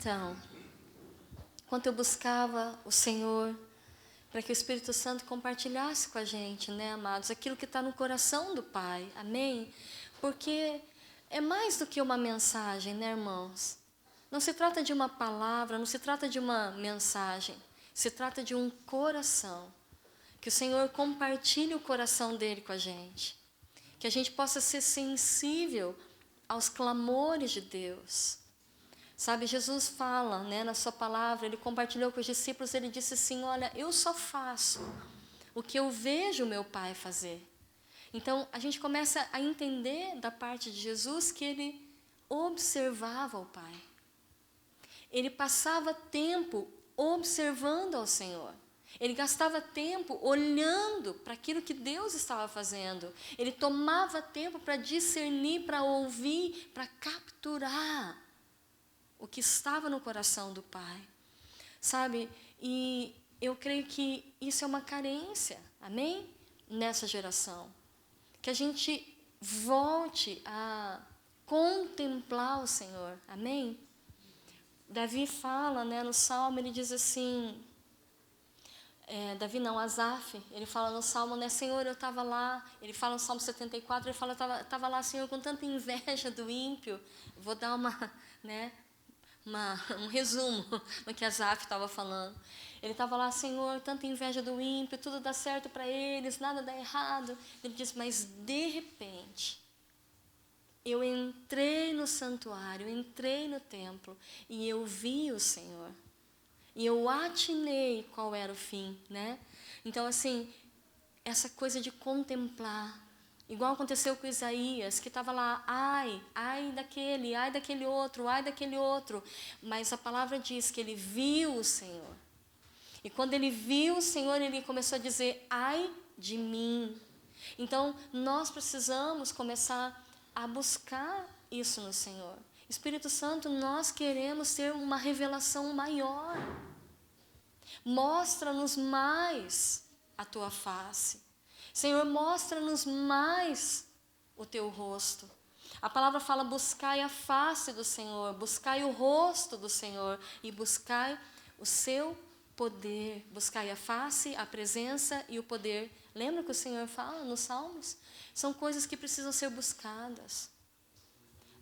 Então, enquanto eu buscava o Senhor, para que o Espírito Santo compartilhasse com a gente, né, amados, aquilo que está no coração do Pai, amém? Porque é mais do que uma mensagem, né, irmãos? Não se trata de uma palavra, não se trata de uma mensagem, se trata de um coração. Que o Senhor compartilhe o coração dele com a gente. Que a gente possa ser sensível aos clamores de Deus. Sabe, Jesus fala, né, na sua palavra, ele compartilhou com os discípulos, ele disse assim, olha, eu só faço o que eu vejo o meu Pai fazer. Então, a gente começa a entender da parte de Jesus que ele observava o Pai. Ele passava tempo observando ao Senhor. Ele gastava tempo olhando para aquilo que Deus estava fazendo. Ele tomava tempo para discernir, para ouvir, para capturar o que estava no coração do Pai. Sabe? E eu creio que isso é uma carência, amém? Nessa geração. Que a gente volte a contemplar o Senhor, amém? Davi fala, né, no Salmo, ele diz assim... Asaf, ele fala no Salmo, né, Senhor, eu estava lá, ele fala no Salmo 74, ele fala, eu estava lá, Senhor, com tanta inveja do ímpio. Vou dar um resumo do que Asaf estava falando. Ele estava lá, Senhor, tanta inveja do ímpio, tudo dá certo para eles, nada dá errado. Ele diz, mas de repente, eu entrei no santuário, eu entrei no templo e eu vi o Senhor. E eu atinei qual era o fim, né? Então, assim, essa coisa de contemplar, igual aconteceu com Isaías, que estava lá, ai daquele outro, ai daquele outro. Mas a palavra diz que ele viu o Senhor. E quando ele viu o Senhor, ele começou a dizer, ai de mim. Então, nós precisamos começar a buscar isso no Senhor. Espírito Santo, nós queremos ter uma revelação maior. Mostra-nos mais a tua face. Senhor, mostra-nos mais o teu rosto. A palavra fala, buscai a face do Senhor, buscai o rosto do Senhor e buscai o seu poder. Buscai a face, a presença e o poder. Lembra que o Senhor fala nos Salmos? São coisas que precisam ser buscadas.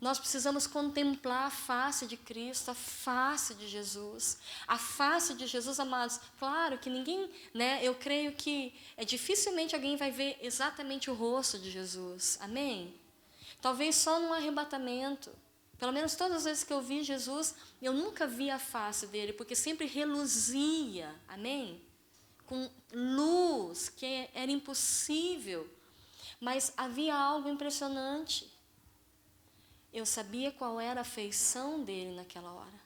Nós precisamos contemplar a face de Cristo, a face de Jesus. A face de Jesus, amados. Claro que ninguém, né? Eu creio que dificilmente alguém vai ver exatamente o rosto de Jesus. Amém? Talvez só num arrebatamento. Pelo menos todas as vezes que eu vi Jesus, eu nunca vi a face dele, porque sempre reluzia. Amém? Com luz, que era impossível. Mas havia algo impressionante. Eu sabia qual era a feição dele naquela hora.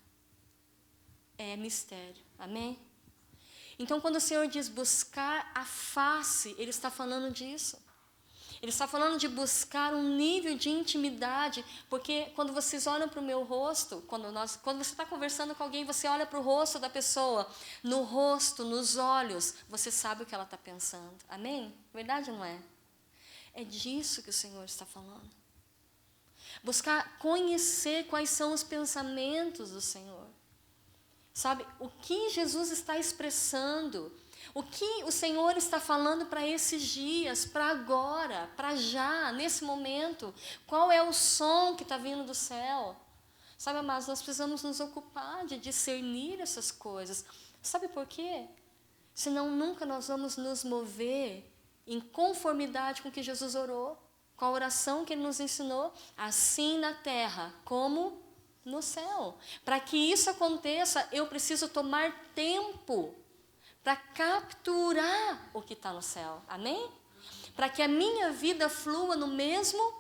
É mistério, amém? Então, quando o Senhor diz buscar a face, Ele está falando disso. Ele está falando de buscar um nível de intimidade, porque quando vocês olham para o meu rosto, quando você está conversando com alguém, você olha para o rosto da pessoa, no rosto, nos olhos, você sabe o que ela está pensando, amém? Verdade ou não é? É disso que o Senhor está falando. Buscar conhecer quais são os pensamentos do Senhor. Sabe, o que Jesus está expressando, o que o Senhor está falando para esses dias, para agora, para já, nesse momento. Qual é o som que está vindo do céu? Sabe, amados, nós precisamos nos ocupar de discernir essas coisas. Sabe por quê? Senão nunca nós vamos nos mover em conformidade com o que Jesus orou. Com a oração que Ele nos ensinou, assim na terra como no céu. Para que isso aconteça, eu preciso tomar tempo para capturar o que está no céu. Amém? Para que a minha vida flua no mesmo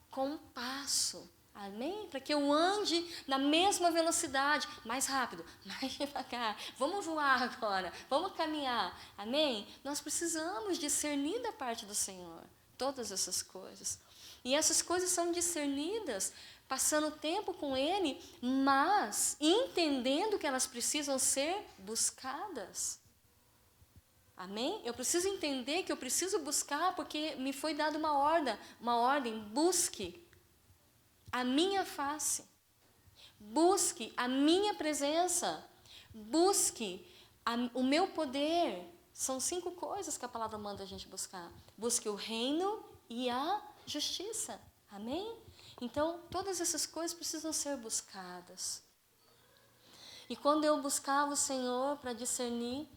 compasso. Amém? Para que eu ande na mesma velocidade, mais rápido, mais devagar. Vamos voar agora, vamos caminhar. Amém? Nós precisamos discernir da parte do Senhor todas essas coisas. E essas coisas são discernidas, passando tempo com Ele, mas entendendo que elas precisam ser buscadas. Amém? Eu preciso entender que eu preciso buscar, porque me foi dada uma ordem, busque a minha face. Busque a minha presença. Busque o meu poder. São 5 coisas que a palavra manda a gente buscar. Busque o reino e a justiça. Amém? Então, todas essas coisas precisam ser buscadas. E quando eu buscava o Senhor para discernir,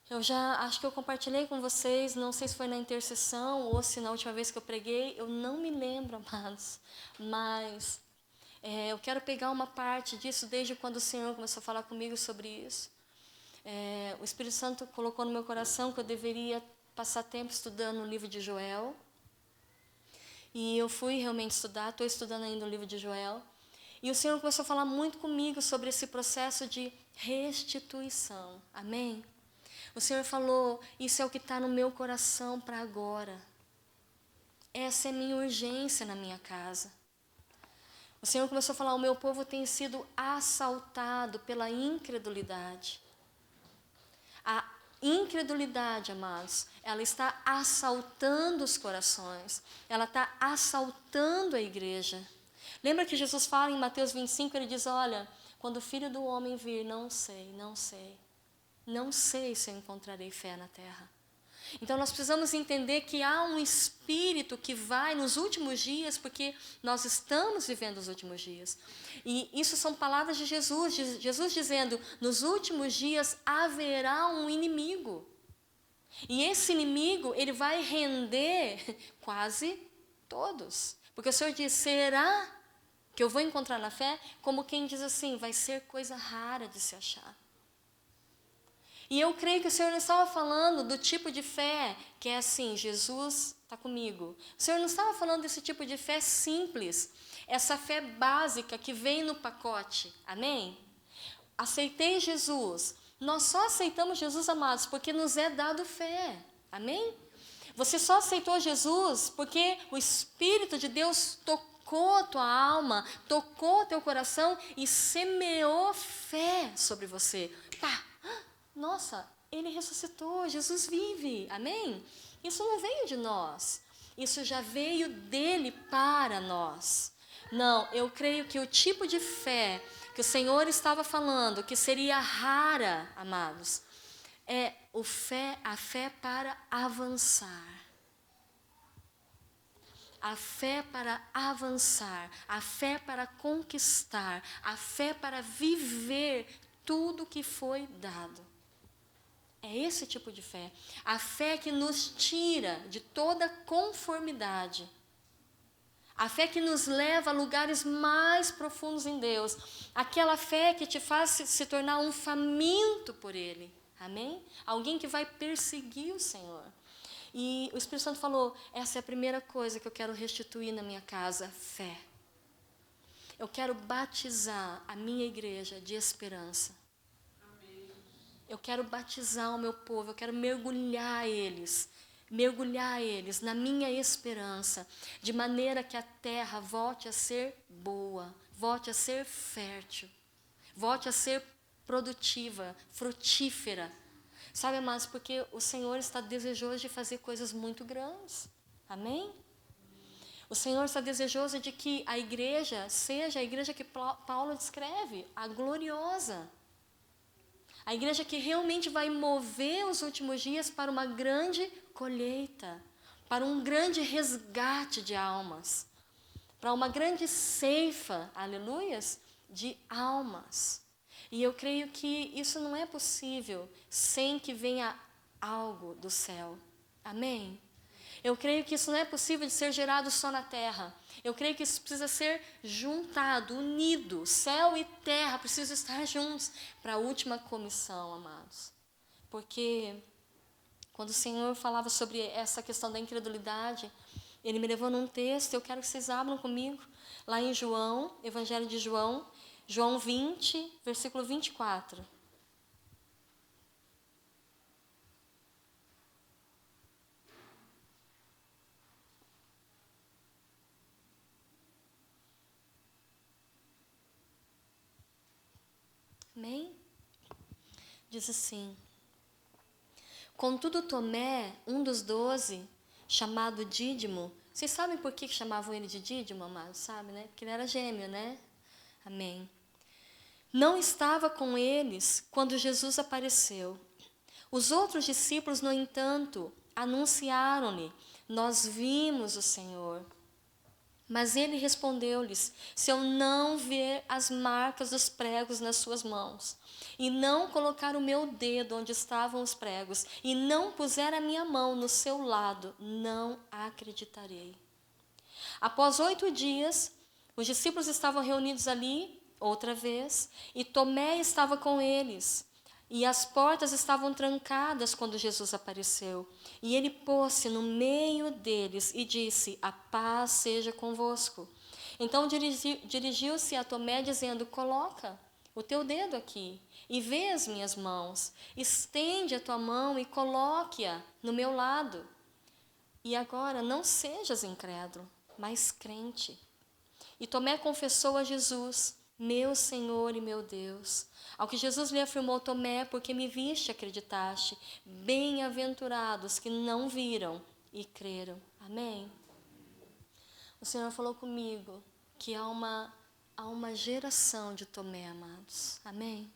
eu já acho que eu compartilhei com vocês, não sei se foi na intercessão ou se na última vez que eu preguei, eu não me lembro, amados, mas eu quero pegar uma parte disso desde quando o Senhor começou a falar comigo sobre isso. O Espírito Santo colocou no meu coração que eu deveria passar tempo estudando o livro de Joel. E eu fui realmente estudar, estou estudando ainda o livro de Joel. E o Senhor começou a falar muito comigo sobre esse processo de restituição. Amém? O Senhor falou, isso é o que está no meu coração para agora. Essa é a minha urgência na minha casa. O Senhor começou a falar, o meu povo tem sido assaltado pela incredulidade. A incredulidade, amados, ela está assaltando os corações. Ela está assaltando a igreja. Lembra que Jesus fala em Mateus 25, ele diz, olha, quando o Filho do Homem vir, não sei se eu encontrarei fé na terra. Então nós precisamos entender que há um espírito que vai nos últimos dias, porque nós estamos vivendo os últimos dias. E isso são palavras de Jesus, Jesus dizendo, nos últimos dias haverá um inimigo. E esse inimigo, ele vai render quase todos. Porque o Senhor diz, será que eu vou encontrar na fé? Como quem diz assim, vai ser coisa rara de se achar. E eu creio que o Senhor não estava falando do tipo de fé que é assim, Jesus está comigo. O Senhor não estava falando desse tipo de fé simples, essa fé básica que vem no pacote. Amém? Aceitei Jesus. Nós só aceitamos Jesus, amados, porque nos é dado fé. Amém? Você só aceitou Jesus porque o Espírito de Deus tocou a tua alma, tocou o teu coração e semeou fé sobre você. Pá! Nossa, ele ressuscitou, Jesus vive, amém? Isso não veio de nós, isso já veio dele para nós. Não, eu creio que o tipo de fé que o Senhor estava falando, que seria rara, amados, é a fé para avançar. A fé para avançar, a fé para conquistar, a fé para viver tudo que foi dado. É esse tipo de fé. A fé que nos tira de toda conformidade. A fé que nos leva a lugares mais profundos em Deus. Aquela fé que te faz se tornar um faminto por Ele. Amém? Alguém que vai perseguir o Senhor. E o Espírito Santo falou, essa é a primeira coisa que eu quero restituir na minha casa, fé. Eu quero batizar a minha igreja de esperança. Eu quero batizar o meu povo, eu quero mergulhar eles na minha esperança, de maneira que a terra volte a ser boa, volte a ser fértil, volte a ser produtiva, frutífera. Sabe, amados, porque o Senhor está desejoso de fazer coisas muito grandes. Amém? O Senhor está desejoso de que a igreja seja a igreja que Paulo descreve, a gloriosa. A igreja que realmente vai mover os últimos dias para uma grande colheita, para um grande resgate de almas, para uma grande ceifa, aleluias, de almas. E eu creio que isso não é possível sem que venha algo do céu. Amém? Eu creio que isso não é possível de ser gerado só na terra. Eu creio que isso precisa ser juntado, unido. Céu e terra precisam estar juntos para a última comissão, amados. Porque quando o Senhor falava sobre essa questão da incredulidade, Ele me levou num texto, eu quero que vocês abram comigo, lá em João, Evangelho de João, João 20, versículo 24. Amém? Diz assim, contudo Tomé, um dos 12, chamado Dídimo, vocês sabem por que chamavam ele de Dídimo, amados? Sabe, né? Porque ele era gêmeo, né? Amém. não estava com eles quando Jesus apareceu. Os outros discípulos, no entanto, anunciaram-lhe: nós vimos o Senhor. Mas ele respondeu-lhes: se eu não ver as marcas dos pregos nas suas mãos, e não colocar o meu dedo onde estavam os pregos, e não puser a minha mão no seu lado, não acreditarei. Após 8 dias, os discípulos estavam reunidos ali, outra vez, e Tomé estava com eles. E as portas estavam trancadas quando Jesus apareceu. E ele pôs-se no meio deles e disse: a paz seja convosco. Então dirigiu-se a Tomé dizendo: coloca o teu dedo aqui e vê as minhas mãos. Estende a tua mão e coloque-a no meu lado. E agora não sejas incrédulo, mas crente. E Tomé confessou a Jesus: meu Senhor e meu Deus. Ao que Jesus lhe afirmou: Tomé, porque me viste, acreditaste. Bem-aventurados que não viram e creram. Amém? O Senhor falou comigo que há uma geração de Tomé, amados. Amém?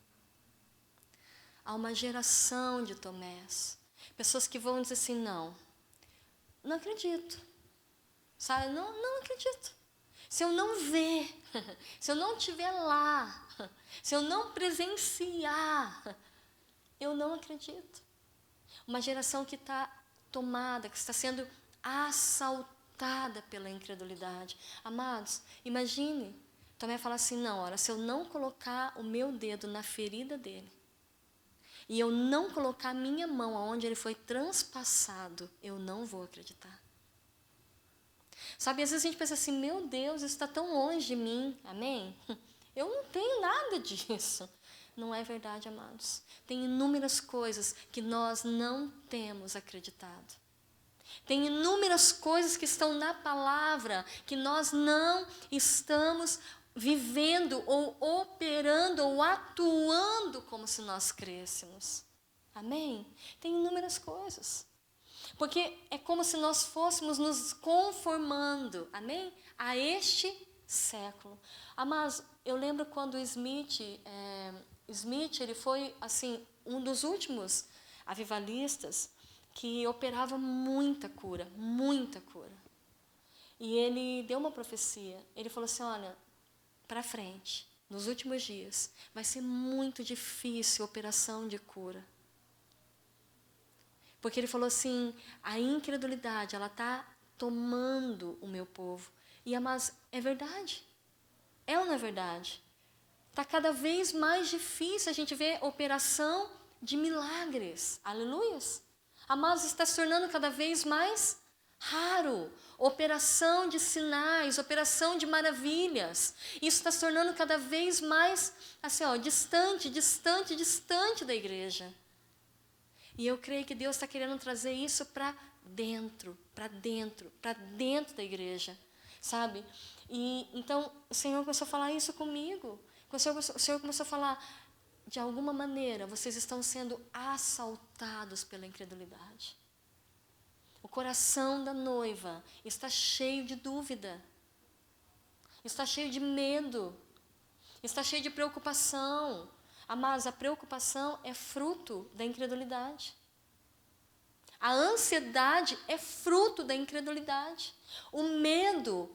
Há uma geração de Tomés. Pessoas que vão dizer assim: não acredito. Sabe? Não acredito. Se eu não ver, se eu não estiver lá, se eu não presenciar, eu não acredito. Uma geração que está tomada, que está sendo assaltada pela incredulidade. Amados, imagine, Tomé fala assim: não, olha, se eu não colocar o meu dedo na ferida dele, e eu não colocar a minha mão onde ele foi transpassado, eu não vou acreditar. Sabe, às vezes a gente pensa assim: meu Deus, isso está tão longe de mim, amém? Eu não tenho nada disso. Não é verdade, amados. Tem inúmeras coisas que nós não temos acreditado. Tem inúmeras coisas que estão na palavra que nós não estamos vivendo ou operando ou atuando como se nós crêssemos. Amém? Tem inúmeras coisas. Porque é como se nós fôssemos nos conformando, amém? A este século. Mas eu lembro quando Smith, ele foi assim, um dos últimos avivalistas que operava muita cura, muita cura. E ele deu uma profecia. Ele falou assim: olha, para frente, nos últimos dias, vai ser muito difícil a operação de cura. Porque ele falou assim: a incredulidade, ela está tomando o meu povo. Mas é verdade. É ou não é verdade? Está cada vez mais difícil a gente ver operação de milagres. Aleluias. Mas está se tornando cada vez mais raro. Operação de sinais, operação de maravilhas. Isso está se tornando cada vez mais assim, distante da igreja. E eu creio que Deus está querendo trazer isso para dentro da igreja, sabe? E então o Senhor começou a falar isso comigo. O Senhor começou a falar: de alguma maneira vocês estão sendo assaltados pela incredulidade. O coração da noiva está cheio de dúvida, está cheio de medo, está cheio de preocupação. Mas a preocupação é fruto da incredulidade. A ansiedade é fruto da incredulidade. O medo,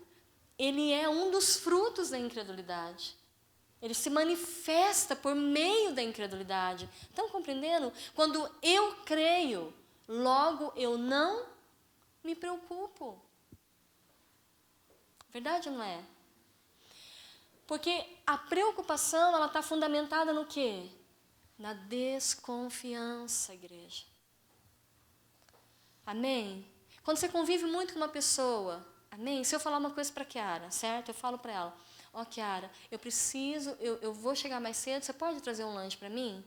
ele é um dos frutos da incredulidade. Ele se manifesta por meio da incredulidade. Estão compreendendo? Quando eu creio, logo eu não me preocupo. Verdade ou não é? Porque a preocupação, ela está fundamentada no quê? Na desconfiança, igreja. Amém? Quando você convive muito com uma pessoa, amém? Se eu falar uma coisa para a Kiara, certo? Eu falo para ela: Kiara, eu vou chegar mais cedo, você pode trazer um lanche para mim?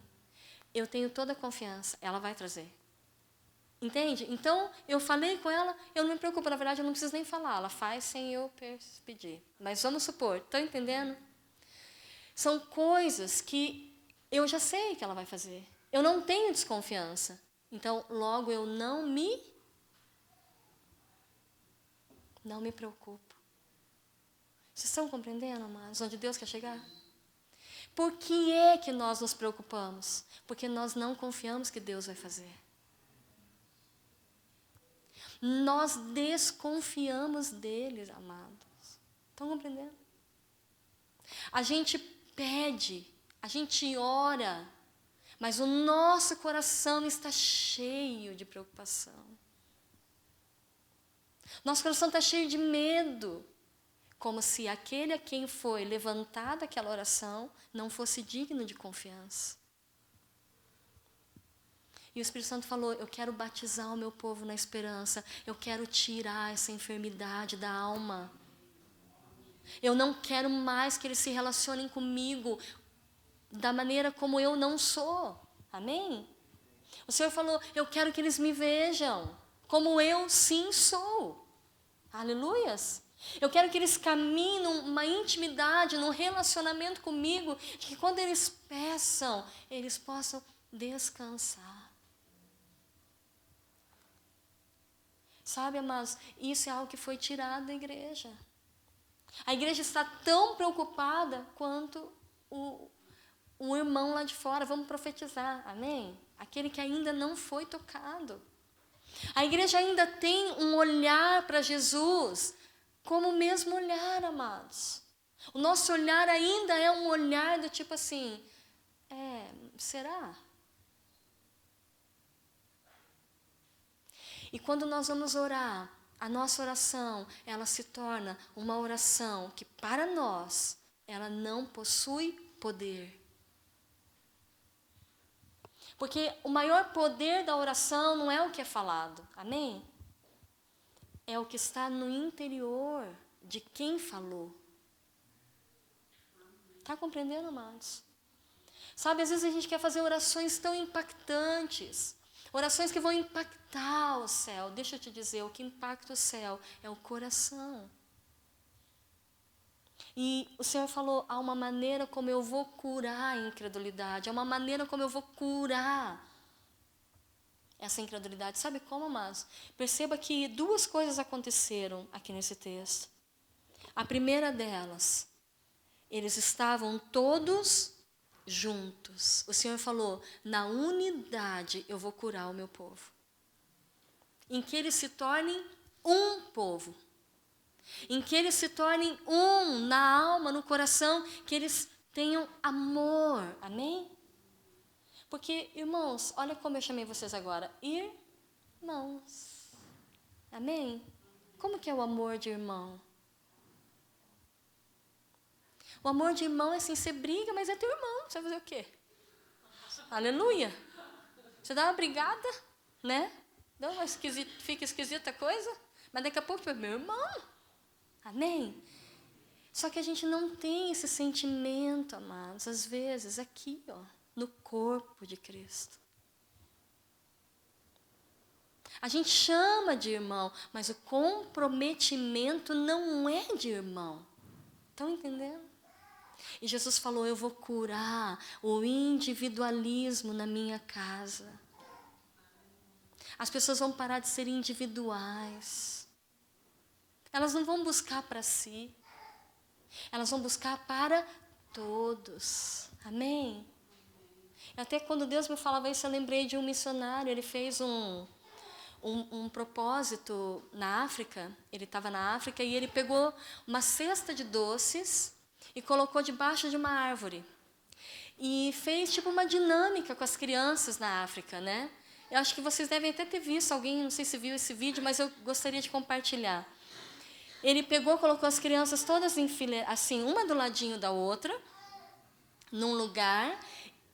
Eu tenho toda a confiança, ela vai trazer. Entende? Então, eu falei com ela, eu não me preocupo, na verdade eu não preciso nem falar, ela faz sem eu pedir. Mas vamos supor, estão entendendo? São coisas que eu já sei que ela vai fazer. Eu não tenho desconfiança. Então, logo eu não me preocupo. Vocês estão compreendendo, amados, onde Deus quer chegar? Por que é que nós nos preocupamos? Porque nós não confiamos que Deus vai fazer. Nós desconfiamos deles, amados. Estão compreendendo? A gente pede, a gente ora, mas o nosso coração está cheio de preocupação. Nosso coração está cheio de medo, como se aquele a quem foi levantada aquela oração não fosse digno de confiança. E o Espírito Santo falou, eu quero batizar o meu povo na esperança, eu quero tirar essa enfermidade da alma. Eu não quero mais que eles se relacionem comigo da maneira como eu não sou. Amém? O Senhor falou, eu quero que eles me vejam como eu sim sou. Aleluias. Eu quero que eles caminhem numa intimidade, num relacionamento comigo, de que quando eles peçam, eles possam descansar. Sabe, amados, isso é algo que foi tirado da igreja. A igreja está tão preocupada quanto o irmão lá de fora. Vamos profetizar, amém? Aquele que ainda não foi tocado. A igreja ainda tem um olhar para Jesus, como o mesmo olhar, amados. O nosso olhar ainda é um olhar do tipo assim, será? E quando nós vamos orar, a nossa oração, ela se torna uma oração que para nós, ela não possui poder. Porque o maior poder da oração não é o que é falado, amém? É o que está no interior de quem falou. Está compreendendo, amados? Sabe, às vezes a gente quer fazer orações tão impactantes, orações que vão impactar o céu. Deixa eu te dizer, o que impacta o céu é o coração. E o Senhor falou, há uma maneira como eu vou curar a incredulidade, há uma maneira como eu vou curar essa incredulidade. Sabe como, amados? Perceba que duas coisas aconteceram aqui nesse texto. A primeira delas, eles estavam todos juntos. O Senhor falou, na unidade eu vou curar o meu povo. Em que eles se tornem um povo. Em que eles se tornem um na alma, no coração, que eles tenham amor. Amém? Porque, irmãos, olha como eu chamei vocês agora. Irmãos. Amém? Como que é o amor de irmão? O amor de irmão é assim, você briga, mas é teu irmão. Você vai fazer o quê? Aleluia. Você dá uma brigada, né? Fica esquisita a coisa, mas daqui a pouco é meu irmão. Amém? Só que a gente não tem esse sentimento, amados, às vezes, aqui, ó, no corpo de Cristo. A gente chama de irmão, mas o comprometimento não é de irmão. Estão entendendo? E Jesus falou, eu vou curar o individualismo na minha casa. As pessoas vão parar de ser individuais. Elas não vão buscar para si. Elas vão buscar para todos. Amém? Até quando Deus me falava isso, eu lembrei de um missionário. Ele fez um propósito na África. Ele estava na África e ele pegou uma cesta de doces e colocou debaixo de uma árvore. E fez tipo uma dinâmica com as crianças na África, né? Eu acho que vocês devem até ter visto, alguém, não sei se viu esse vídeo, mas eu gostaria de compartilhar. Ele pegou, colocou as crianças todas em fileira, assim, uma do ladinho da outra, num lugar,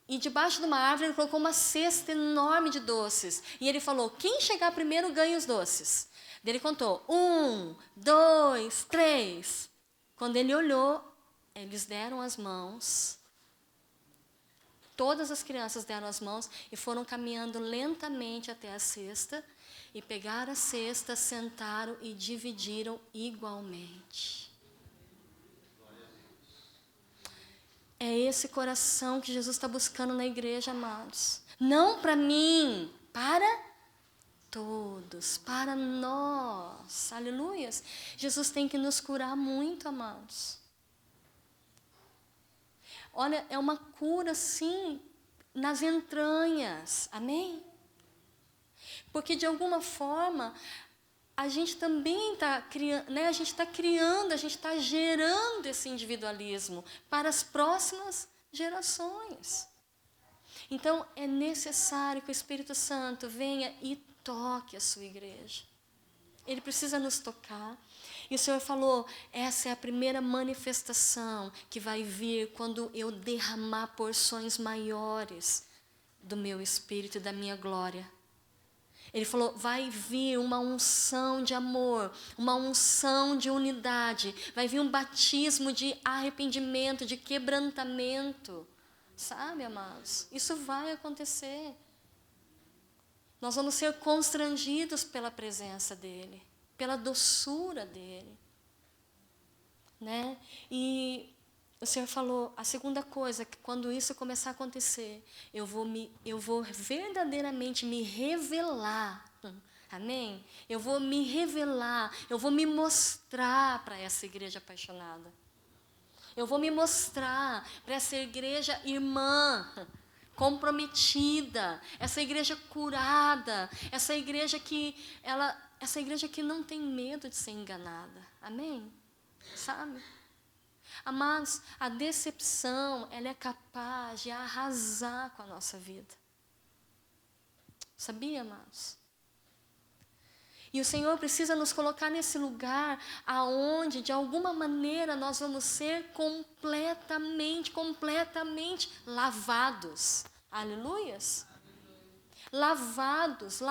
e debaixo de uma árvore ele colocou uma cesta enorme de doces. E ele falou, quem chegar primeiro ganha os doces. Daí ele contou, 1, 2, 3. Quando ele olhou, eles deram as mãos. Todas as crianças deram as mãos e foram caminhando lentamente até a cesta. E pegaram a cesta, sentaram e dividiram igualmente. É esse coração que Jesus está buscando na igreja, amados. Não para mim, para todos, para nós. Aleluias. Jesus tem que nos curar muito, amados. olha, é uma cura, sim, nas entranhas. Amém? Porque, de alguma forma, a gente também está criando, né? A gente está gerando esse individualismo para as próximas gerações. Então, é necessário que o Espírito Santo venha e toque a sua igreja. Ele precisa nos tocar. E o Senhor falou, essa é a primeira manifestação que vai vir quando eu derramar porções maiores do meu Espírito e da minha glória. Ele falou, vai vir uma unção de amor, uma unção de unidade, vai vir um batismo de arrependimento, de quebrantamento. Sabe, amados? Isso vai acontecer. Nós vamos ser constrangidos pela presença dEle, pela doçura dEle. Né? E o Senhor falou, a segunda coisa, que quando isso começar a acontecer, eu vou verdadeiramente me revelar. Amém? Eu vou me revelar, eu vou me mostrar para essa igreja apaixonada. Eu vou me mostrar para essa igreja irmã, comprometida, essa igreja curada, essa igreja que não tem medo de ser enganada. Amém? Sabe? Amados, a decepção, ela é capaz de arrasar com a nossa vida. Sabia, amados? E o Senhor precisa nos colocar nesse lugar aonde, de alguma maneira, nós vamos ser completamente lavados. Aleluias? Lavados,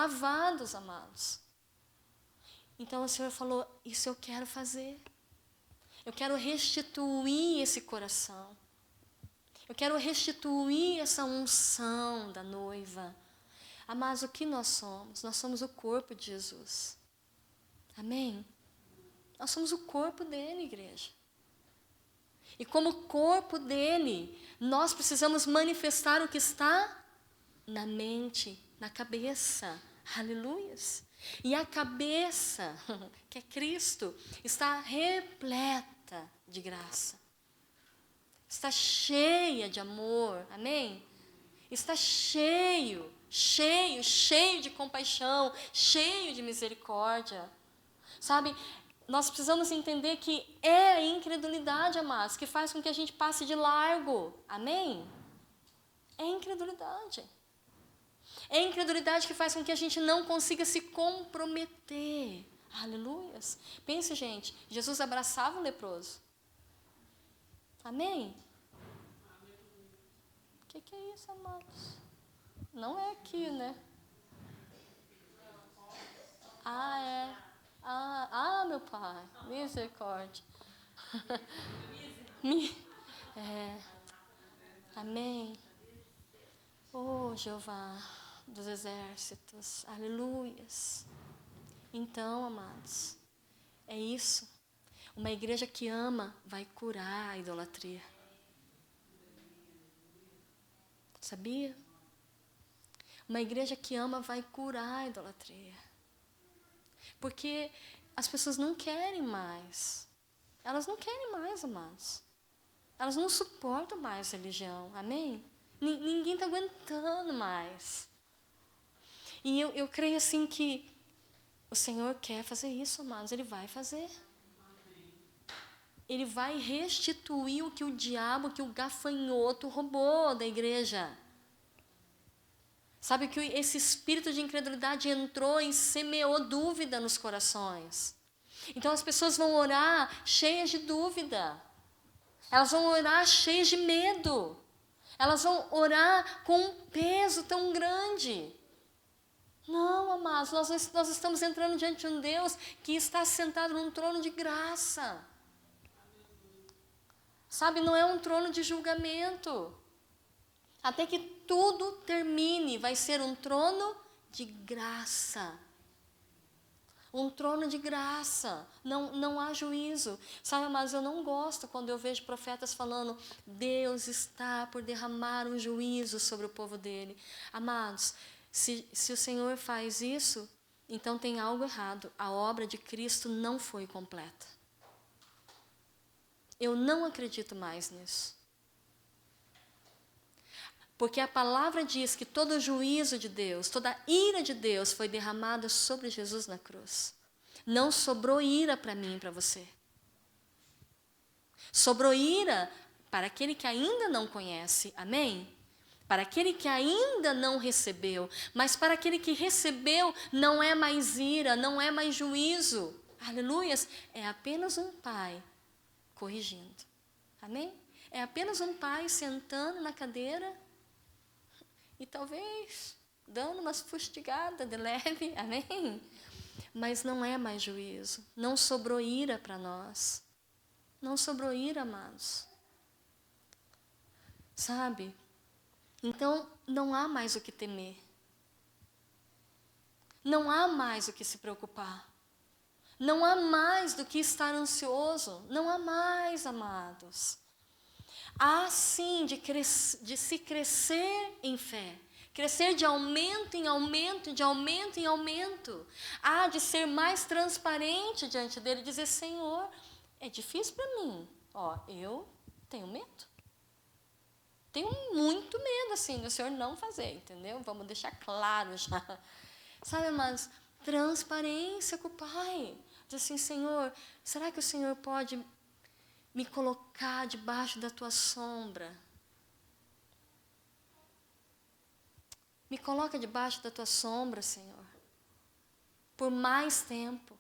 amados. Então o Senhor falou, isso eu quero fazer. Eu quero restituir esse coração. Eu quero restituir essa unção da noiva. Amados, o que nós somos? Nós somos o corpo de Jesus. Amém? Nós somos o corpo dele, igreja. E como corpo dele, nós precisamos manifestar o que está na mente, na cabeça. Aleluias. E a cabeça, que é Cristo, está repleta de graça. Está cheia de amor. Amém? Está cheio de compaixão, cheio de misericórdia. Sabe, nós precisamos entender que é a incredulidade, amados, que faz com que a gente passe de largo. Amém? É a incredulidade. É a incredulidade que faz com que a gente não consiga se comprometer. Aleluias. Pense, gente, Jesus abraçava o leproso. Amém? O que é isso, amados? Não é aqui, né? Meu Pai, misericórdia. Amém. Oh, Jeová dos exércitos, aleluias. Então, amados, é isso. Uma igreja que ama vai curar a idolatria. Sabia? Uma igreja que ama vai curar a idolatria. Porque as pessoas não querem mais. Elas não querem mais, amados. Elas não suportam mais religião. Amém? Ninguém está aguentando mais. E eu creio assim que o Senhor quer fazer isso, amados. Ele vai fazer. Ele vai restituir o que o diabo, que o gafanhoto roubou da igreja. Sabe que esse espírito de incredulidade entrou e semeou dúvida nos corações. Então as pessoas vão orar cheias de dúvida. Elas vão orar cheias de medo. Elas vão orar com um peso tão grande. Não, amados, nós estamos entrando diante de um Deus que está sentado num trono de graça. Sabe, não é um trono de julgamento. Até que tudo termine, vai ser um trono de graça. Um trono de graça. Não há juízo. Sabe, mas eu não gosto quando eu vejo profetas falando, Deus está por derramar um juízo sobre o povo dele. Amados, se o Senhor faz isso, então tem algo errado. A obra de Cristo não foi completa. Eu não acredito mais nisso. Porque a palavra diz que todo o juízo de Deus, toda a ira de Deus foi derramada sobre Jesus na cruz. Não sobrou ira para mim e para você. Sobrou ira para aquele que ainda não conhece, amém? Para aquele que ainda não recebeu, mas para aquele que recebeu não é mais ira, não é mais juízo, aleluias, é apenas um pai corrigindo, amém? É apenas um pai sentando na cadeira e talvez dando umas fustigadas de leve, amém? Mas não é mais juízo, não sobrou ira para nós, não sobrou ira, amados, sabe? Então, não há mais o que temer. Não há mais o que se preocupar. Não há mais do que estar ansioso. Não há mais, amados. Há sim de se crescer em fé. Crescer de aumento em aumento, de aumento em aumento. Há de ser mais transparente diante dele. Dizer, Senhor, é difícil para mim. Eu tenho medo. Tenho muito medo, assim, do Senhor não fazer, entendeu? Vamos deixar claro já. Sabe, mas transparência com o Pai. Diz assim, Senhor, será que o Senhor pode me colocar debaixo da Tua sombra? Me coloca debaixo da Tua sombra, Senhor. Por mais tempo.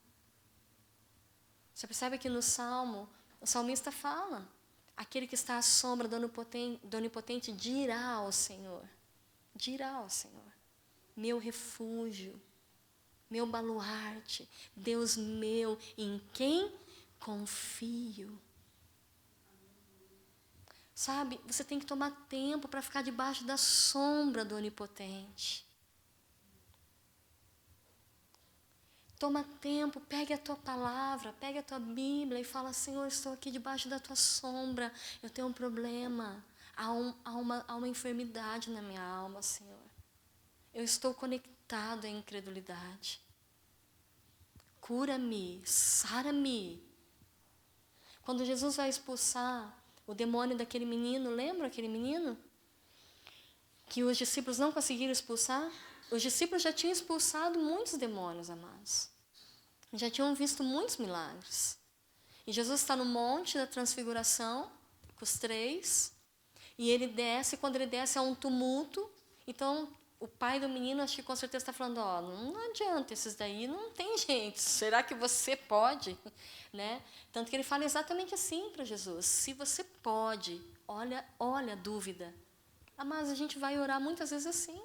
Você percebe que no Salmo, o salmista fala... Aquele que está à sombra do Onipotente dirá ao Senhor, meu refúgio, meu baluarte, Deus meu, em quem confio. Sabe, você tem que tomar tempo para ficar debaixo da sombra do Onipotente. Toma tempo, pegue a tua palavra, pegue a tua Bíblia e fala, Senhor, estou aqui debaixo da tua sombra, eu tenho um problema, há uma enfermidade na minha alma, Senhor. Eu estou conectado à incredulidade. Cura-me, sara-me. Quando Jesus vai expulsar o demônio daquele menino, lembra aquele menino? Que os discípulos não conseguiram expulsar? Os discípulos já tinham expulsado muitos demônios, amados. Já tinham visto muitos milagres. E Jesus está no monte da transfiguração, com os 3, e ele desce, quando ele desce há um tumulto. Então, o pai do menino, acho que com certeza está falando, não adianta, esses daí não tem jeito, será que você pode? Né? Tanto que ele fala exatamente assim para Jesus, se você pode, olha a dúvida. Mas a gente vai orar muitas vezes assim.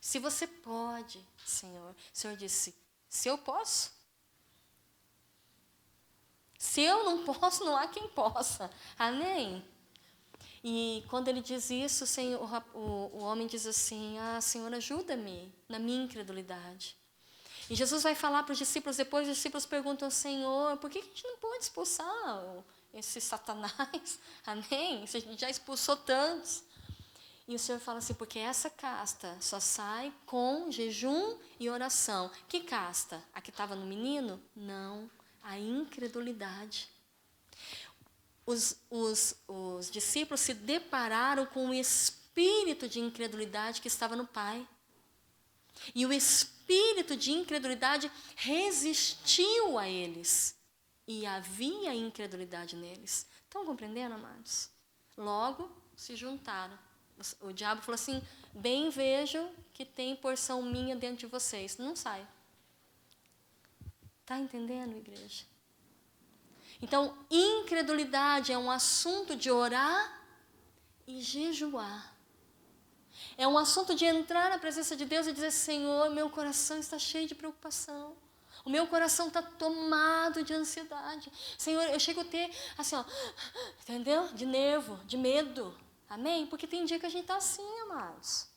Se você pode, Senhor. O Senhor disse, se eu posso. Se eu não posso, não há quem possa. Amém? E quando ele diz isso, o homem diz assim, Senhor, ajuda-me na minha incredulidade. E Jesus vai falar para os discípulos, depois os discípulos perguntam, Senhor, por que a gente não pode expulsar esse Satanás? Amém? Se a gente já expulsou tantos. E o Senhor fala assim, porque essa casta só sai com jejum e oração. Que casta? A que estava no menino? Não, a incredulidade. Os discípulos se depararam com o espírito de incredulidade que estava no pai. E o espírito de incredulidade resistiu a eles. E havia incredulidade neles. Estão compreendendo, amados? Logo, se juntaram. O diabo falou assim, bem vejo que tem porção minha dentro de vocês. Não sai. Está entendendo, igreja? Então, incredulidade é um assunto de orar e jejuar. É um assunto de entrar na presença de Deus e dizer, Senhor, meu coração está cheio de preocupação. O meu coração está tomado de ansiedade. Senhor, eu chego a ter, assim, entendeu? De nervo, de medo. Amém? Porque tem dia que a gente está assim, amados.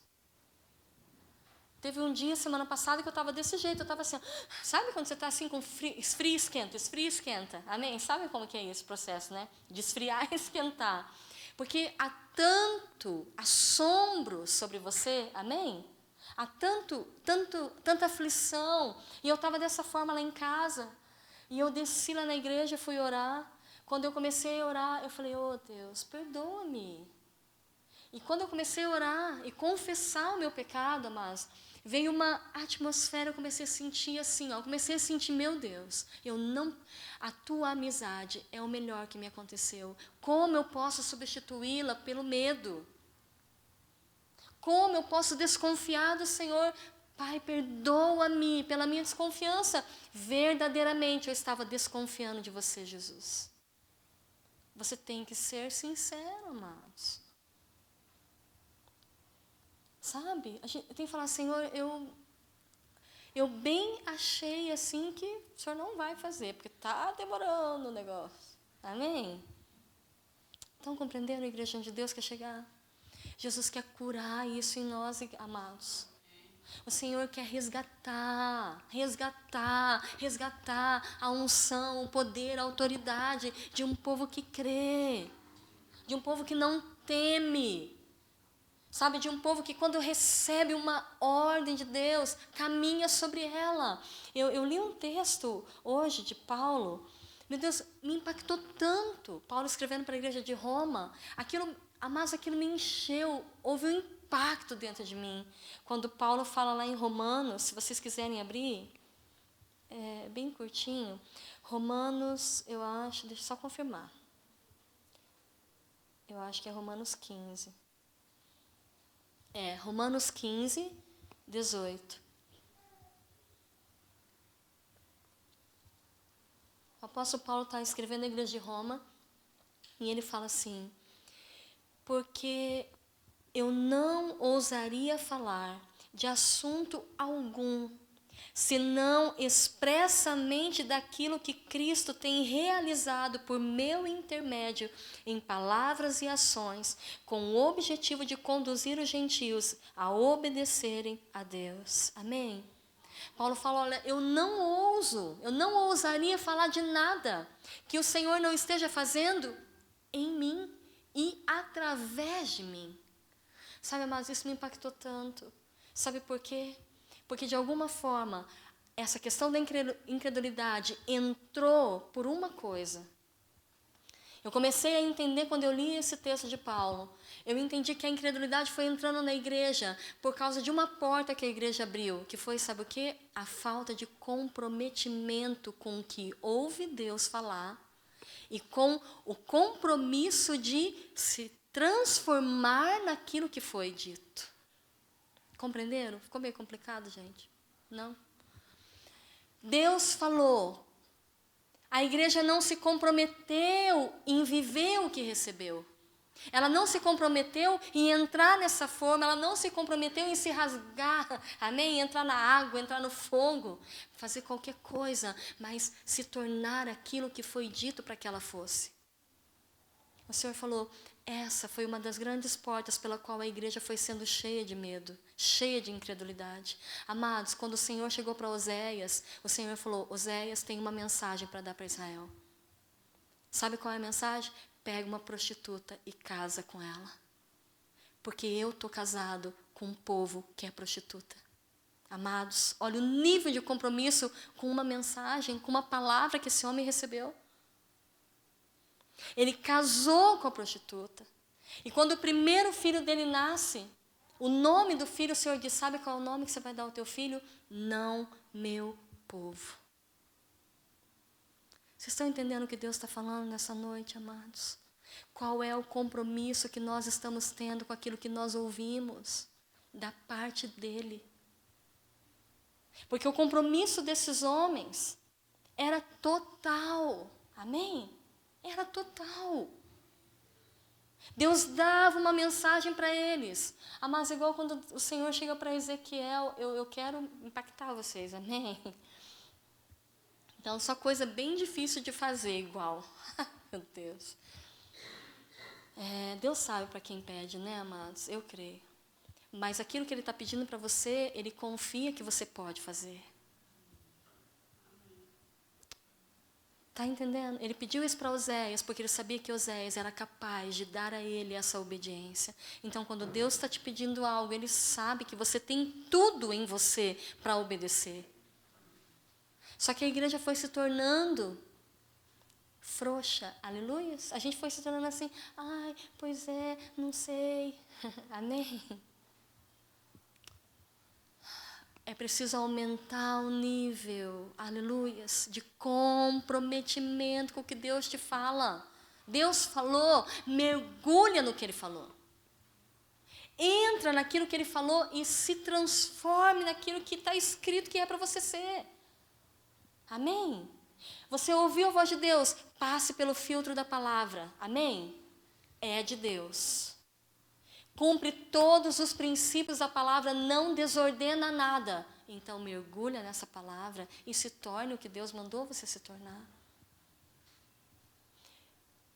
Teve um dia, semana passada, que eu estava desse jeito. Eu estava assim, sabe quando você está assim com esfria e esquenta? Amém? Sabe como que é esse processo, né? De esfriar e esquentar. Porque há tanto assombro sobre você, amém? Há tanta aflição. E eu estava dessa forma lá em casa. E eu desci lá na igreja, fui orar. Quando eu comecei a orar, eu falei, Deus, perdoa-me. E quando eu comecei a orar e confessar o meu pecado, amados, veio uma atmosfera, eu comecei a sentir assim, ó, eu comecei a sentir, meu Deus, a tua amizade é o melhor que me aconteceu. Como eu posso substituí-la pelo medo? Como eu posso desconfiar do Senhor? Pai, perdoa-me pela minha desconfiança. Verdadeiramente eu estava desconfiando de você, Jesus. Você tem que ser sincero, amados. Sabe? A gente tem que falar, Senhor, eu bem achei assim que o Senhor não vai fazer, porque está demorando o negócio. Amém? Estão compreendendo, a igreja de Deus quer chegar? Jesus quer curar isso em nós, amados. O Senhor quer resgatar a unção, o poder, a autoridade de um povo que crê, de um povo que não teme, sabe, de um povo que quando recebe uma ordem de Deus, caminha sobre ela. Eu li um texto hoje de Paulo, meu Deus, me impactou tanto, Paulo escrevendo para a igreja de Roma, mas aquilo me encheu, houve um impacto dentro de mim, quando Paulo fala lá em Romanos, se vocês quiserem abrir, é bem curtinho, Romanos, eu acho, deixa eu só confirmar, eu acho que é Romanos 15, Romanos 15, 18. O apóstolo Paulo está escrevendo à igreja de Roma, e ele fala assim, porque eu não ousaria falar de assunto algum, senão expressamente daquilo que Cristo tem realizado por meu intermédio em palavras e ações, com o objetivo de conduzir os gentios a obedecerem a Deus. Amém? Paulo fala, olha, eu não ousaria falar de nada que o Senhor não esteja fazendo em mim e através de mim. Sabe, amados, isso me impactou tanto. Sabe por quê? Porque, de alguma forma, essa questão da incredulidade entrou por uma coisa. Eu comecei a entender, quando eu li esse texto de Paulo, eu entendi que a incredulidade foi entrando na igreja por causa de uma porta que a igreja abriu, que foi, sabe o quê? A falta de comprometimento com o que ouve Deus falar e com o compromisso de se transformar naquilo que foi dito. Compreenderam? Ficou meio complicado, gente? Não? Deus falou. A igreja não se comprometeu em viver o que recebeu. Ela não se comprometeu em entrar nessa forma, ela não se comprometeu em se rasgar, amém? Entrar na água, entrar no fogo, fazer qualquer coisa, mas se tornar aquilo que foi dito para que ela fosse. O Senhor falou, essa foi uma das grandes portas pela qual a igreja foi sendo cheia de medo, cheia de incredulidade. Amados, quando o Senhor chegou para Oséias, o Senhor falou, Oséias tem uma mensagem para dar para Israel. Sabe qual é a mensagem? Pega uma prostituta e casa com ela. Porque eu estou casado com um povo que é prostituta. Amados, olha o nível de compromisso com uma mensagem, com uma palavra que esse homem recebeu. Ele casou com a prostituta. E quando o primeiro filho dele nasce, o nome do filho, o Senhor diz, sabe qual é o nome que você vai dar ao teu filho? Não meu povo. Vocês estão entendendo o que Deus está falando nessa noite, amados? Qual é o compromisso que nós estamos tendo com aquilo que nós ouvimos da parte dEle? Porque o compromisso desses homens era total. Amém? Era total. Deus dava uma mensagem para eles. Mas igual quando o Senhor chega para Ezequiel, eu quero impactar vocês, amém? Então, só coisa bem difícil de fazer igual. Meu Deus. Deus sabe para quem pede, né, amados? Eu creio. Mas aquilo que Ele está pedindo para você, Ele confia que você pode fazer. Está entendendo? Ele pediu isso para Oséias, porque ele sabia que Oséias era capaz de dar a ele essa obediência. Então, quando Deus está te pedindo algo, Ele sabe que você tem tudo em você para obedecer. Só que a igreja foi se tornando frouxa, aleluia. A gente foi se tornando assim, ai, pois é, não sei, amém? É preciso aumentar o nível, aleluias, de comprometimento com o que Deus te fala. Deus falou, mergulha no que Ele falou. Entra naquilo que Ele falou e se transforme naquilo que está escrito que é para você ser. Amém? Você ouviu a voz de Deus, passe pelo filtro da palavra. Amém? É de Deus. Cumpre todos os princípios da palavra, não desordena nada. Então mergulha nessa palavra e se torne o que Deus mandou você se tornar.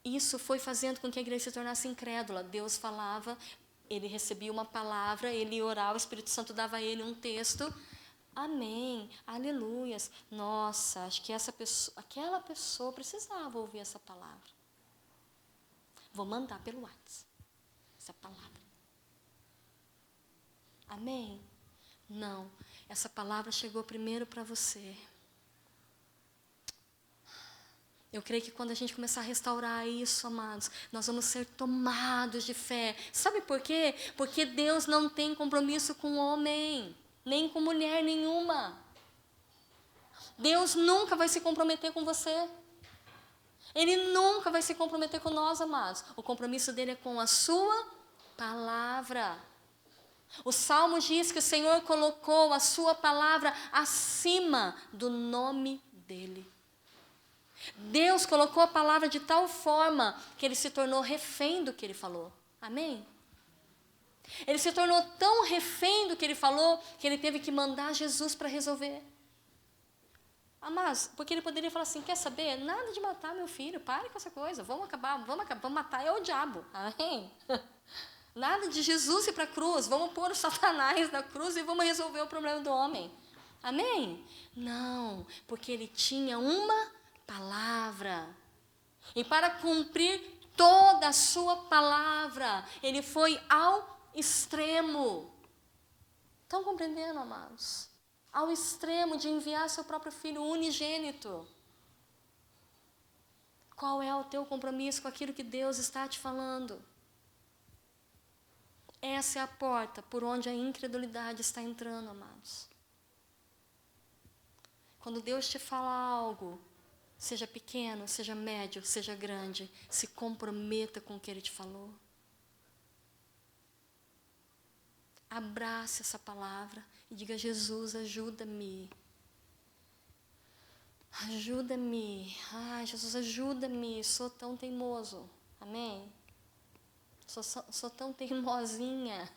Isso foi fazendo com que a igreja se tornasse incrédula. Deus falava, ele recebia uma palavra, ele orava, o Espírito Santo dava a ele um texto. Amém, aleluias. Nossa, acho que aquela pessoa precisava ouvir essa palavra. Vou mandar pelo WhatsApp essa palavra. Amém? Não, essa palavra chegou primeiro para você. Eu creio que quando a gente começar a restaurar isso, amados, nós vamos ser tomados de fé. Sabe por quê? Porque Deus não tem compromisso com homem, nem com mulher nenhuma. Deus nunca vai se comprometer com você. Ele nunca vai se comprometer com nós, amados. O compromisso dele é com a sua palavra. O Salmo diz que o Senhor colocou a sua palavra acima do nome dele. Deus colocou a palavra de tal forma que ele se tornou refém do que ele falou. Amém? Ele se tornou tão refém do que ele falou que ele teve que mandar Jesus para resolver. Mas, porque ele poderia falar assim, quer saber? Nada de matar meu filho, pare com essa coisa, vamos matar é o diabo. Amém? Nada de Jesus ir para a cruz, vamos pôr o Satanás na cruz e vamos resolver o problema do homem. Amém? Não, porque ele tinha uma palavra. E para cumprir toda a sua palavra, ele foi ao extremo. Estão compreendendo, amados? Ao extremo de enviar seu próprio filho unigênito. Qual é o teu compromisso com aquilo que Deus está te falando? Essa é a porta por onde a incredulidade está entrando, amados. Quando Deus te fala algo, seja pequeno, seja médio, seja grande, se comprometa com o que Ele te falou. Abrace essa palavra e diga, Jesus, ajuda-me. Ajuda-me. Ai, Jesus, ajuda-me. Sou tão teimoso. Amém? Sou tão teimosinha.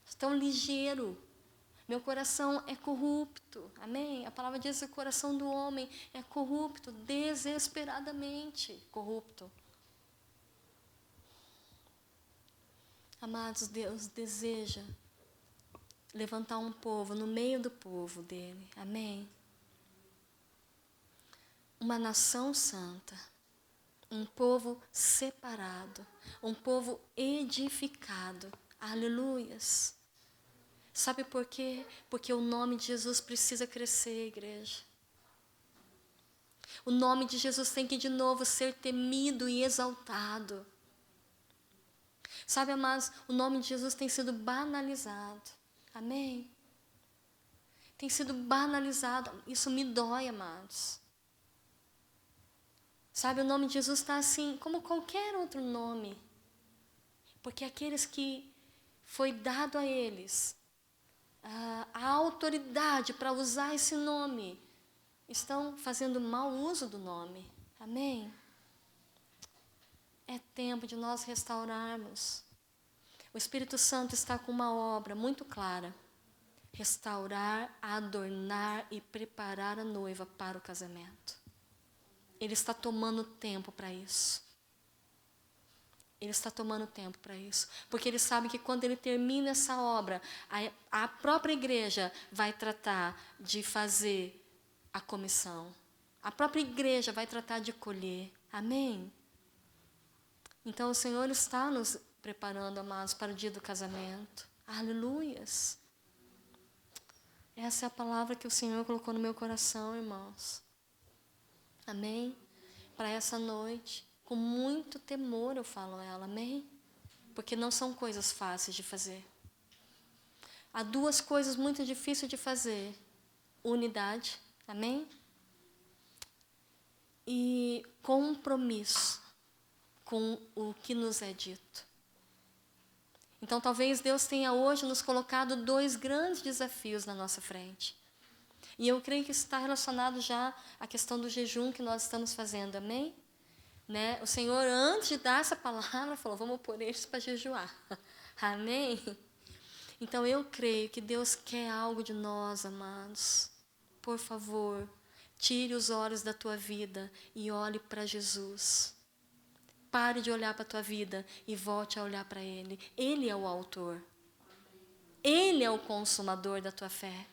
Sou tão ligeiro. Meu coração é corrupto. Amém? A palavra diz que o coração do homem é corrupto, desesperadamente corrupto. Amados, Deus deseja levantar um povo no meio do povo dele. Amém? Uma nação santa. Um povo separado. Um povo edificado. Aleluias. Sabe por quê? Porque o nome de Jesus precisa crescer, igreja. O nome de Jesus tem que de novo ser temido e exaltado. Sabe, amados, o nome de Jesus tem sido banalizado. Amém? Tem sido banalizado. Isso me dói, amados. Sabe, o nome de Jesus está assim, como qualquer outro nome. Porque aqueles que foi dado a eles a autoridade para usar esse nome, estão fazendo mau uso do nome. Amém? É tempo de nós restaurarmos. O Espírito Santo está com uma obra muito clara. Restaurar, adornar e preparar a noiva para o casamento. Ele está tomando tempo para isso. Ele está tomando tempo para isso. Porque ele sabe que quando ele termina essa obra, a própria igreja vai tratar de fazer a comissão. A própria igreja vai tratar de colher. Amém? Então o Senhor está nos preparando, amados, para o dia do casamento. Aleluias. Essa é a palavra que o Senhor colocou no meu coração, irmãos. Amém? para essa noite. Com muito temor eu falo ela, amém? Porque não são coisas fáceis de fazer. Há duas coisas muito difíceis de fazer. Unidade, amém? E compromisso com o que nos é dito. Então talvez Deus tenha hoje nos colocado 2 grandes desafios na nossa frente. E eu creio que isso está relacionado já à questão do jejum que nós estamos fazendo, amém? Né? O Senhor, antes de dar essa palavra, falou, vamos pôr eles para jejuar. Amém? Então eu creio que Deus quer algo de nós, amados. Por favor, tire os olhos da tua vida e olhe para Jesus. Pare de olhar para a tua vida e volte a olhar para Ele. Ele é o autor. Ele é o consumador da tua fé.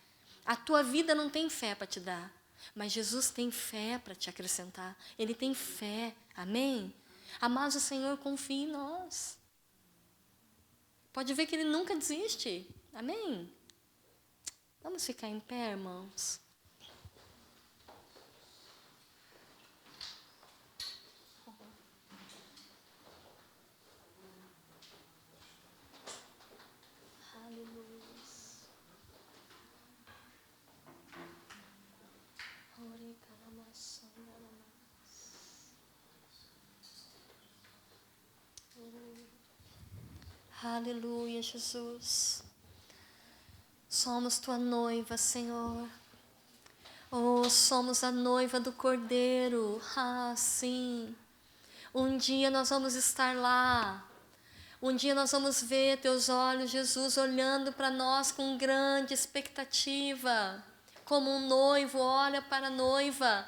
A tua vida não tem fé para te dar, mas Jesus tem fé para te acrescentar. Ele tem fé. Amém? Amados, o Senhor confia em nós. Pode ver que Ele nunca desiste. Amém? Vamos ficar em pé, irmãos. Aleluia, Jesus. Somos tua noiva, Senhor. Oh, somos a noiva do Cordeiro. Ah, sim. Um dia nós vamos estar lá. Um dia nós vamos ver teus olhos, Jesus, olhando para nós com grande expectativa. Como um noivo olha para a noiva.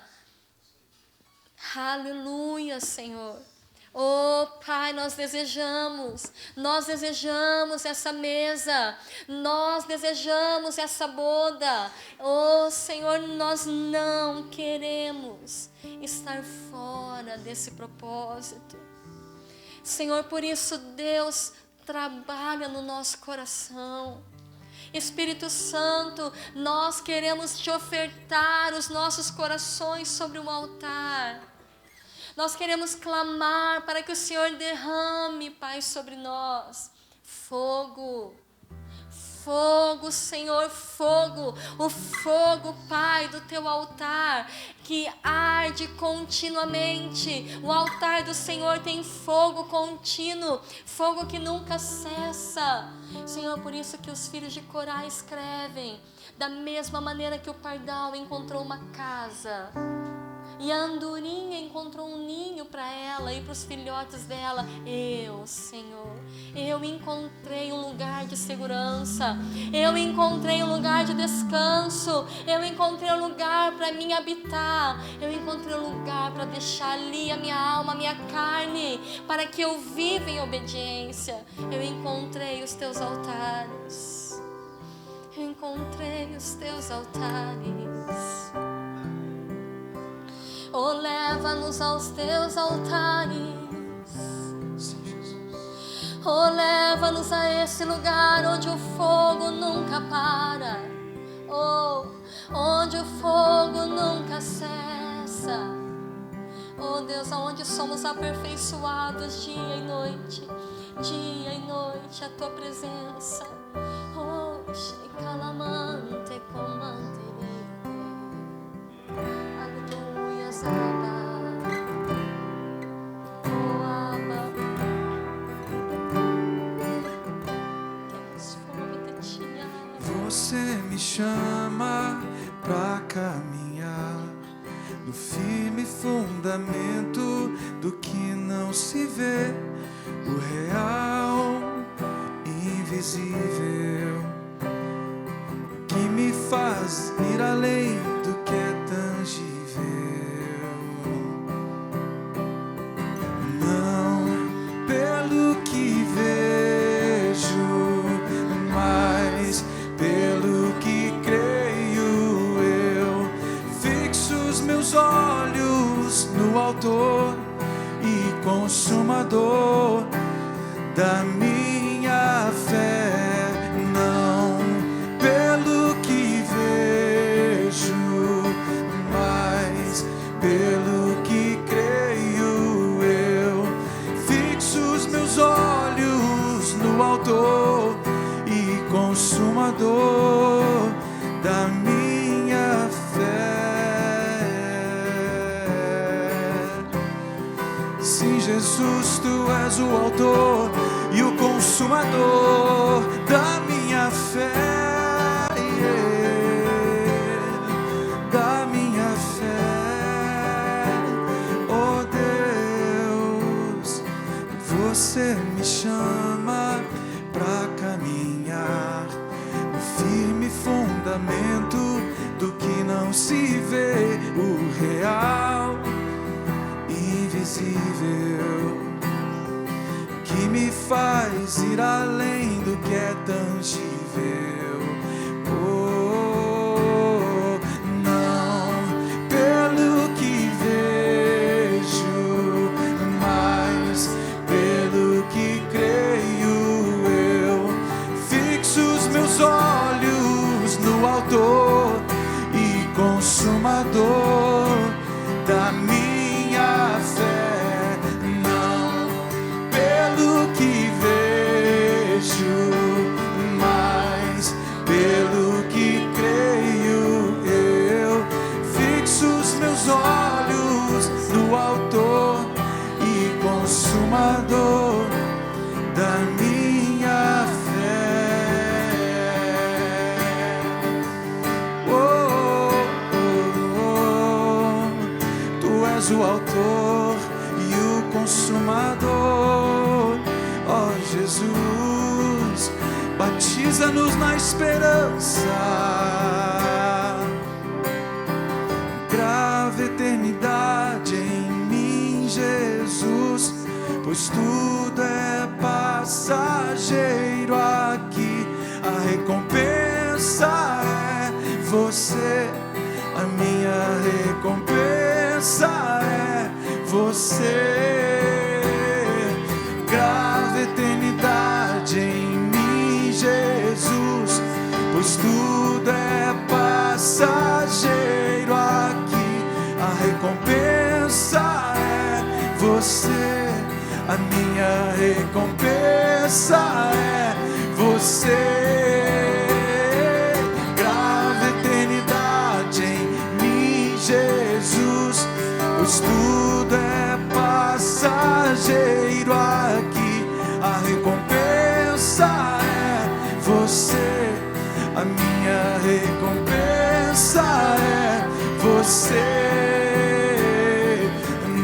Aleluia, Senhor. Oh, Pai, nós desejamos essa mesa, nós desejamos essa boda. Oh, Senhor, nós não queremos estar fora desse propósito. Senhor, por isso, Deus, trabalha no nosso coração. Espírito Santo, nós queremos te ofertar os nossos corações sobre o altar. Nós queremos clamar para que o Senhor derrame, Pai, sobre nós. Fogo, fogo, Senhor, fogo. O fogo, Pai, do teu altar, que arde continuamente. O altar do Senhor tem fogo contínuo, fogo que nunca cessa. Senhor, por isso que os filhos de Corá escrevem, da mesma maneira que o pardal encontrou uma casa, e a andorinha encontrou um ninho para ela e para os filhotes dela. Senhor, eu encontrei um lugar de segurança. Eu encontrei um lugar de descanso. Eu encontrei um lugar para mim habitar. Eu encontrei um lugar para deixar ali a minha alma, a minha carne, para que eu viva em obediência. Eu encontrei os teus altares. Eu encontrei os teus altares. Oh, leva-nos aos teus altares. Sim, Jesus. Oh, leva-nos a esse lugar onde o fogo nunca para. Oh, onde o fogo nunca cessa. Oh, Deus, aonde somos aperfeiçoados dia e noite. Dia e noite a tua presença. Oh, Shekalamante comande. Você me chama pra caminhar no firme fundamento do que não se vê, o real, invisível, que me faz ir além do que é tangível. Não pelo que vejo, mas pelo que creio. Eu fixo os meus olhos no autor e consumador da minha fé. Não pelo que vejo, mas pelo que creio. Sim, Jesus, tu és o autor e o consumador da minha fé, da minha fé. Oh Deus, você me chama pra caminhar no firme fundamento do que não se vê, o real, invisível, que me faz ir além do que é tangível. Oh, não pelo que vejo, mas pelo que creio. Eu fixo os meus olhos no autor e consumador da minha fé, não pelo que vejo, mas pelo que creio. Eu fixo os meus olhos no autor e consumador da minha fé. Oh, oh, oh. Tu és o autor e o consumador. Ó Jesus, batiza-nos na esperança. Grava eternidade em mim, Jesus, pois tudo é passageiro aqui. A recompensa é você, a minha recompensa é você. Grava eternidade em mim, Jesus, pois tudo é passageiro aqui. A recompensa é você, a minha recompensa é você. Grava eternidade em mim, Jesus, pois tudo é passageiro aqui. A recompensa é você, a minha recompensa é você.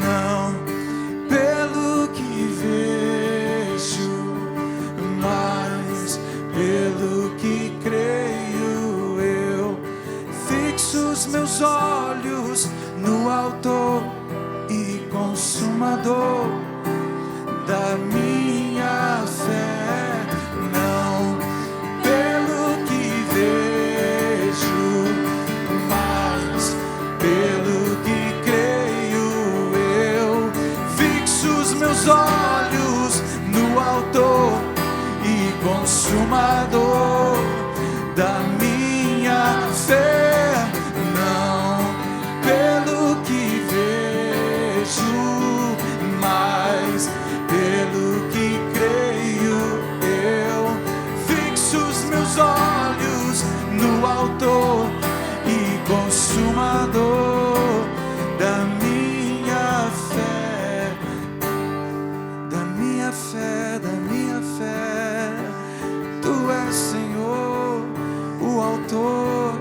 Não pelo que vejo, mas pelo que creio. Eu fixo os meus olhos no autor e consumador da minha fé, não pelo que vejo, mas pelo que creio. Eu fixo os meus olhos no autor e consumador da minha fé, não pelo que vejo, mas pelo que creio. Eu fixo os meus olhos no autor e consumador da minha fé, da minha fé, da minha fé. Tu és, Senhor, o autor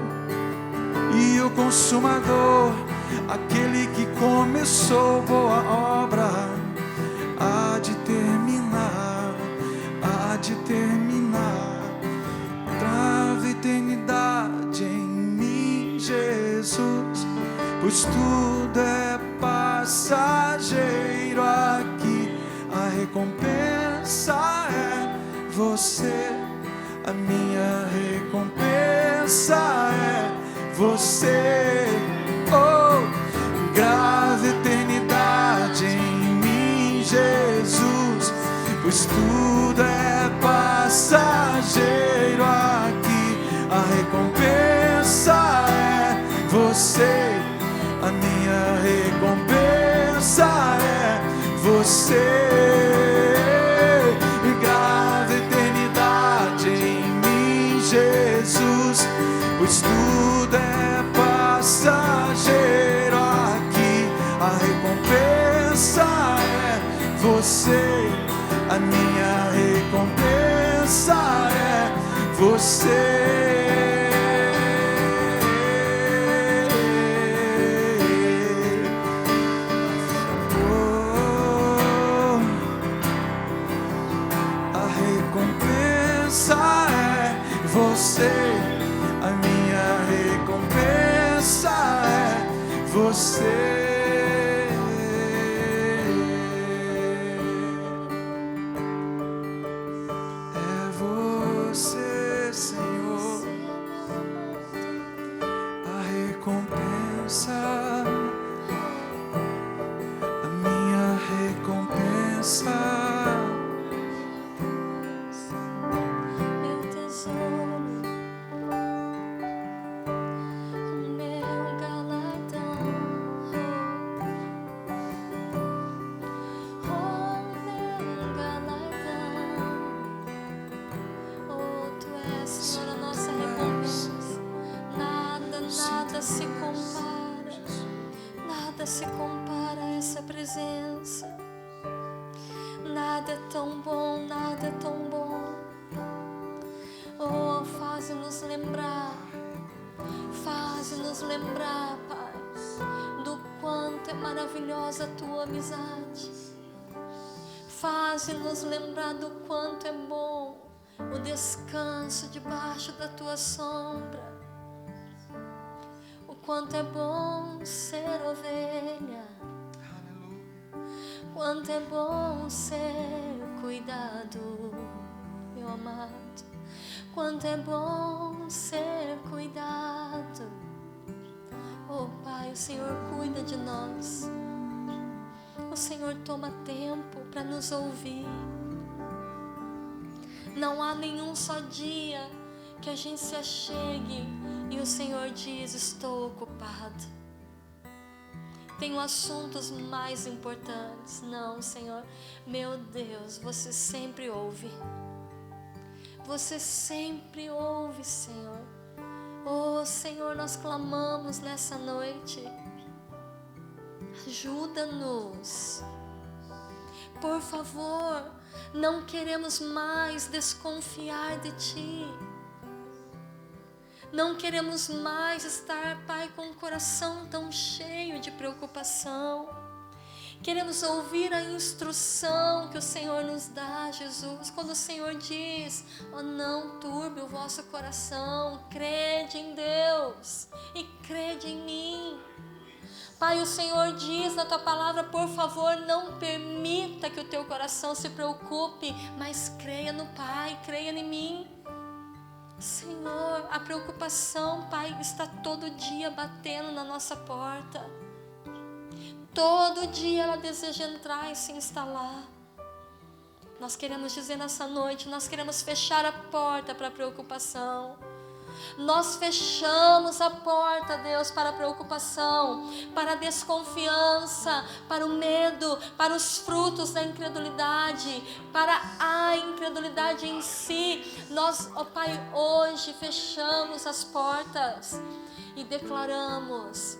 e o consumador, aquele que começou boa obra, há de terminar, há de terminar. Trava eternidade em mim, Jesus, pois tudo é passageiro aqui. A recompensa é você, a minha recompensa é você. Oh, grava eternidade em mim, Jesus, pois tudo é passageiro aqui. A recompensa é você, a minha recompensa é você. Grava eternidade em mim, Jesus, pois tudo é passageiro aqui. A recompensa é você, a minha recompensa é você. Você, a minha recompensa é você. É você, Senhor, a recompensa, a minha recompensa. Se compara a essa presença. Nada é tão bom, nada é tão bom. Oh, faze-nos lembrar, Pai, do quanto é maravilhosa a tua amizade. Faze-nos lembrar do quanto é bom o descanso debaixo da tua sombra. Quanto é bom ser ovelha, quanto é bom ser cuidado, meu amado. Quanto é bom ser cuidado. Oh Pai, o Senhor cuida de nós. O Senhor toma tempo para nos ouvir. Não há nenhum só dia que a gente se achegue e o Senhor diz: estou ocupado, tenho assuntos mais importantes. Não, Senhor, meu Deus, você sempre ouve. Você sempre ouve, Senhor. Oh, Senhor, nós clamamos nessa noite. Ajuda-nos. Por favor, não queremos mais desconfiar de Ti. Não queremos mais estar, Pai, com o coração tão cheio de preocupação. Queremos ouvir a instrução que o Senhor nos dá, Jesus. Quando o Senhor diz: oh, não turbe o vosso coração, crede em Deus e crede em mim. Pai, o Senhor diz na Tua palavra: por favor, não permita que o teu coração se preocupe, mas creia no Pai, creia em mim. Senhor, a preocupação, Pai, está todo dia batendo na nossa porta. Todo dia ela deseja entrar e se instalar. Nós queremos dizer nessa noite, nós queremos fechar a porta para a preocupação. Nós fechamos a porta, Deus, para a preocupação, para a desconfiança, para o medo, para os frutos da incredulidade, para a incredulidade em si. Nós, ó Pai, hoje fechamos as portas e declaramos